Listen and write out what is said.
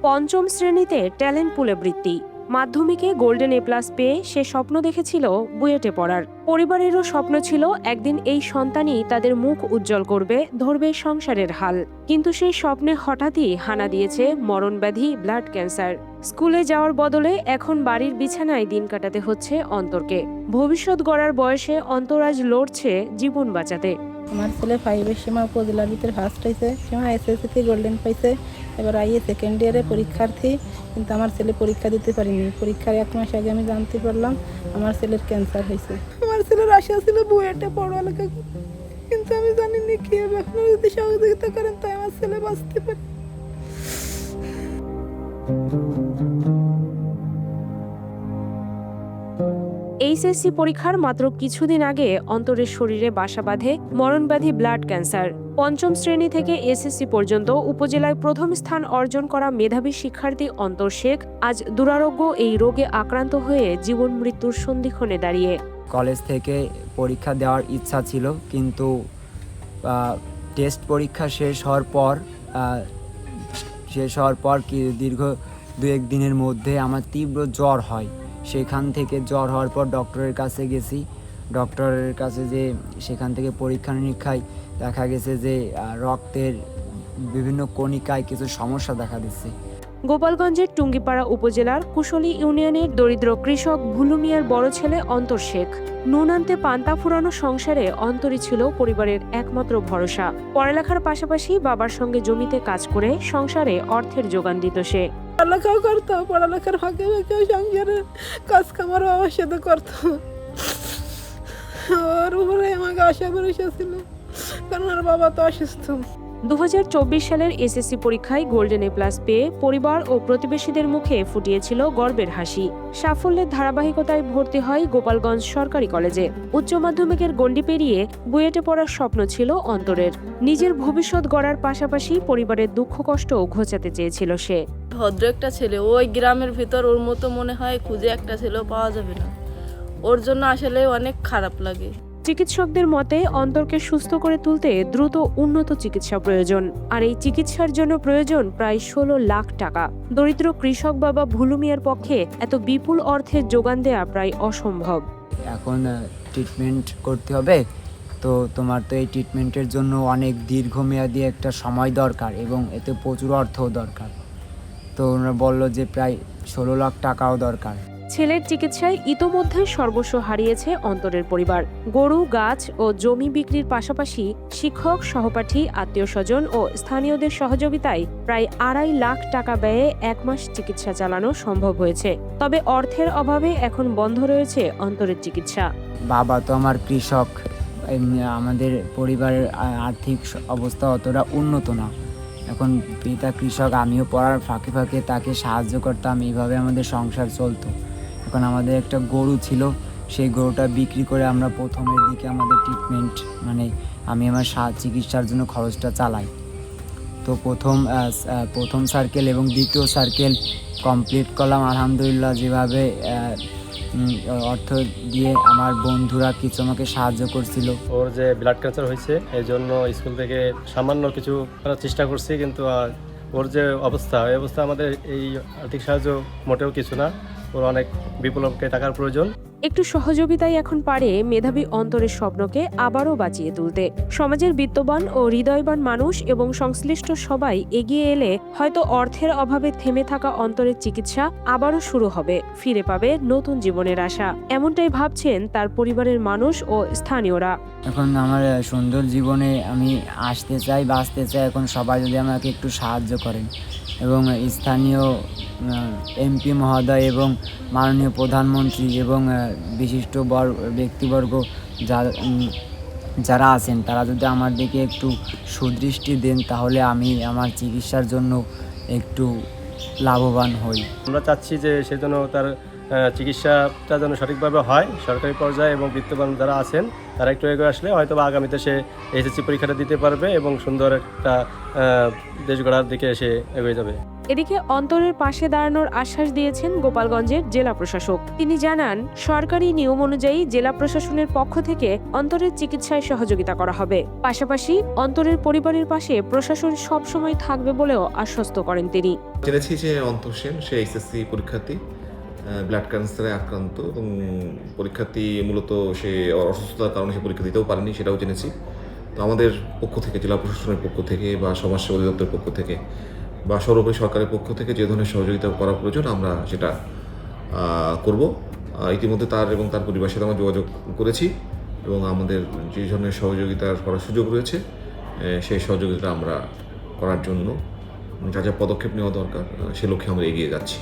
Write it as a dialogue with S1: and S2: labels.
S1: পঞ্চম শ্রেণীতে ট্যালেন্ট পুলে বৃত্তি। মাধ্যমিকে গোল্ডেন এ প্লাস পেয়ে সে স্বপ্ন দেখেছিল বুয়েটে পড়ার। পরিবারেরও স্বপ্ন ছিল একদিন এই সন্তানই তাদের মুখ উজ্জ্বল করবে, ধরবে সংসারের হাল। কিন্তু সেই স্বপ্নে হঠাৎই হানা দিয়েছে মরণব্যাধি ব্লাড ক্যান্সার। স্কুলে যাওয়ার বদলে এখন বাড়ির বিছানায় দিন কাটাতে হচ্ছে অন্তরকে। ভবিষ্যৎ গড়ার বয়সে অন্তর আজ লড়ছে জীবন বাঁচাতে।
S2: আমার ছেলে 5-এর সীমা উপজেলার ভিতরে ফার্স্ট হয়েছে, সীমা এসএসসিতে গোল্ডেন পাইছে, এবার আইএ সেকেন্ড ইয়ারে পরীক্ষার্থী। কিন্তু আমার ছেলে পরীক্ষা দিতে পারিনি। পরীক্ষার 1 মাস আগে আমি জানতে পারলাম আমার ছেলের ক্যান্সার হয়েছে। আমার ছেলের আশা ছিল বুয়েটে পড়ালেখা, কিন্তু আমি জানি না কি হবে। আপনারা যদি সহযোগিতা করেন তাই আমার ছেলে বাঁচতে পারে।
S1: এইচএসসি পরীক্ষার মাত্র কিছুদিন আগে অন্তরের শরীরে বাসা বাঁধে মরণব্যাধি ব্লাড ক্যান্সার। পঞ্চম শ্রেণী থেকে এসএসসি পর্যন্ত উপজেলায় প্রথম স্থান অর্জন করা মেধাবী শিক্ষার্থী অন্তর শেখ আজ দুরারোগ্য এই রোগে আক্রান্ত হয়ে জীবন মৃত্যুর সন্ধিক্ষণে দাঁড়িয়ে।
S3: কলেজ থেকে পরীক্ষা দেওয়ার ইচ্ছা ছিল, কিন্তু টেস্ট পরীক্ষা শেষ হওয়ার পর দীর্ঘ 2-1 দিনের মধ্যে আমার তীব্র জ্বর হয়। সেখান থেকে জ্বর হওয়ার পর ডক্টরের কাছে গেছি। ডক্টরের কাছে যে সেখান থেকে পরীক্ষা নিরীক্ষায় দেখা গেছে যে রক্তের বিভিন্ন কণিকায় কিছু সমস্যা দেখা দিচ্ছে।
S1: গোপালগঞ্জের টুঙ্গিপাড়া উপজেলার কুশলী ইউনিয়নের দরিদ্র কৃষক ভুলু মিয়ার বড় ছেলে অন্তর শেখ। নুন আনতে পান্তা ফুরানো সংসারে অন্তরই ছিল পরিবারের একমাত্র ভরসা। পড়ালেখার পাশাপাশি বাবার সঙ্গে জমিতে কাজ করে সংসারে অর্থের যোগান দিত সে।
S2: পড়ালেখাও করতো, পড়ালেখার ফাঁকে ফাঁকেও সংসারের কাজ কামার বাবার সাথে করতো। ওর উপরে আমাকে আশা ভরসা ছিল, কারণ ওর বাবা তো অসুস্থ।
S1: 2024 সালের এসএসসি পরীক্ষায় গোল্ডেন এ প্লাস পেয়ে পরিবার ও প্রতিবেশীদের মুখে ফুটিয়েছিল গর্বের হাসি। সাফল্যের ধারাবাহিকতায় ভর্তি হয় গোপালগঞ্জ সরকারি কলেজে। উচ্চ মাধ্যমিকের গণ্ডি পেরিয়ে বুয়েটে পড়ার স্বপ্ন ছিল অন্তরের। নিজের ভবিষ্যৎ গড়ার পাশাপাশি পরিবারের দুঃখ কষ্টও ঘোচাতে চেয়েছিল সে।
S4: ভদ্র একটা ছেলে, ওই গ্রামের ভিতর ওর মতো মনে হয় খুঁজে একটা ছেলেও পাওয়া যাবে না। ওর জন্য আসলে অনেক খারাপ লাগে।
S1: চিকিৎসকদের মতে অন্তরকে সুস্থ করে তুলতে দ্রুত উন্নত চিকিৎসা প্রয়োজন, আর এই চিকিৎসার জন্য প্রয়োজন প্রায় 16 লাখ টাকা। দরিদ্র কৃষক বাবা ভুলু মিয়ার পক্ষে এত বিপুল অর্থের যোগান দেয়া প্রায় অসম্ভব।
S3: এখন ট্রিটমেন্ট করতে হবে, তো তোমার তো এই ট্রিটমেন্টের জন্য অনেক দীর্ঘমেয়াদী একটা সময় দরকার এবং এতে প্রচুর অর্থও দরকার। তো ওরা বললো যে প্রায় 16 লাখ টাকাও দরকার।
S1: ছেলের চিকিৎসায় ইতোমধ্যে সর্বস্ব হারিয়েছে অন্তরের পরিবার। গরু, গাছ ও জমি বিক্রির পাশাপাশি শিক্ষক, সহপাঠী, আত্মীয়স্বজন ও স্থানীয়দের সহযোগিতায় প্রায় 2.5 লাখ টাকা ব্যয়ে 1 মাস চিকিৎসা চালানো সম্ভব হয়েছে। তবে অর্থের অভাবে এখন বন্ধ রয়েছে অন্তরের চিকিৎসা।
S3: বাবা তো আমার কৃষক, আমাদের পরিবারের আর্থিক অবস্থা অতটা উন্নত না। এখন পিতা কৃষক, আমিও পড়ার ফাঁকে ফাঁকে তাকে সাহায্য করতাম, এইভাবে আমাদের সংসার চলতো। এখন আমাদের একটা গরু ছিল, সেই গরুটা বিক্রি করে আমরা প্রথমের দিকে আমাদের ট্রিটমেন্ট আমি আমার চিকিৎসার জন্য খরচটা চালাই। তো প্রথম সার্কেল এবং দ্বিতীয় সার্কেল কমপ্লিট করলাম আলহামদুলিল্লাহ। যেভাবে অর্থ দিয়ে আমার বন্ধুরা কিছু আমাকে সাহায্য করছিল।
S5: ওর যে ব্লাড ক্যান্সার হয়েছে এই জন্য স্কুল থেকে সামান্য কিছু করার চেষ্টা করছি, কিন্তু ওর যে অবস্থা, এই অবস্থা আমাদের এই আর্থিক সাহায্য মোটেও কিছু না। ওর অনেক বিপুল টাকার প্রয়োজন।
S1: একটু সহযোগিতাই এখন পারে মেধাবী অন্তরের স্বপ্নকে আবারও বাঁচিয়ে তুলতে। সমাজের বিত্তবান ও হৃদয়বান মানুষ এবং সংশ্লিষ্ট সবাই এগিয়ে এলে হয়তো অর্থের অভাবে থেমে থাকা অন্তরের চিকিৎসা আবারও শুরু হবে, ফিরে পাবে নতুন জীবনের আশা। এমনটাই ভাবছেন তার পরিবারের মানুষ ও স্থানীয়রা।
S3: এখন আমার সুন্দর জীবনে আমি আসতে চাই, বাঁচতে চাই। এখন সবাই যদি আমাকে একটু সাহায্য করেন এবং স্থানীয় এমপি মহোদয় এবং মাননীয় প্রধানমন্ত্রী এবং বিশিষ্ট ব্যক্তিবর্গ যারা আছেন তারা যদি আমার দিকে একটু সুদৃষ্টি দেন, তাহলে আমি আমার চিকিৎসার জন্য একটু লাভবান হই।
S5: আমরা চাচ্ছি যে সেজন্য তার চিকিৎসাটা যেন সঠিকভাবে হয় সরকারি পর্যায়ে, এবং বিত্তবান যারা আছেন তারা একটু এগিয়ে আসলে হয়তো বা আগামীতে সে এসএসসি পরীক্ষাটা দিতে পারবে এবং সুন্দর একটা দেশ গড়ার দিকে সে এগিয়ে যাবে।
S1: এদিকে অন্তরের পাশে দাঁড়ানোর আশ্বাস দিয়েছেন গোপালগঞ্জের জেলা প্রশাসক। তিনি জানান, সরকারি নিয়ম অনুযায়ী জেলা প্রশাসনের পক্ষ থেকে অন্তরের চিকিৎসায় সহযোগিতা করা হবে। পাশাপাশি অন্তরের পরিবারের পাশে প্রশাসন সবসময় থাকবে বলেও আশ্বস্ত করেন তিনি।
S6: জেনেছি যে অন্তর সেন সে এসএসসি পরীক্ষার্থী, ব্লাড ক্যান্সারে আক্রান্ত এবং পরীক্ষার্থী মূলত সে অসুস্থতার কারণে সে পরীক্ষা দিতেও পারেনি, সেটাও জেনেছি। তো আমাদের পক্ষ থেকে, জেলা প্রশাসনের পক্ষ থেকে বা সমাজসেবা অধিদপ্তরের পক্ষ থেকে বা সর্বোপরি সরকারের পক্ষ থেকে যে ধরনের সহযোগিতা করা প্রয়োজন আমরা সেটা করব। ইতিমধ্যে তার এবং তার পরিবারের সাথে আমরা যোগাযোগ করেছি এবং আমাদের যে ধরনের সহযোগিতার করার সুযোগ রয়েছে সেই সহযোগিতা আমরা করার জন্য যা যা পদক্ষেপ নেওয়া দরকার সে লক্ষ্যে আমরা এগিয়ে যাচ্ছি।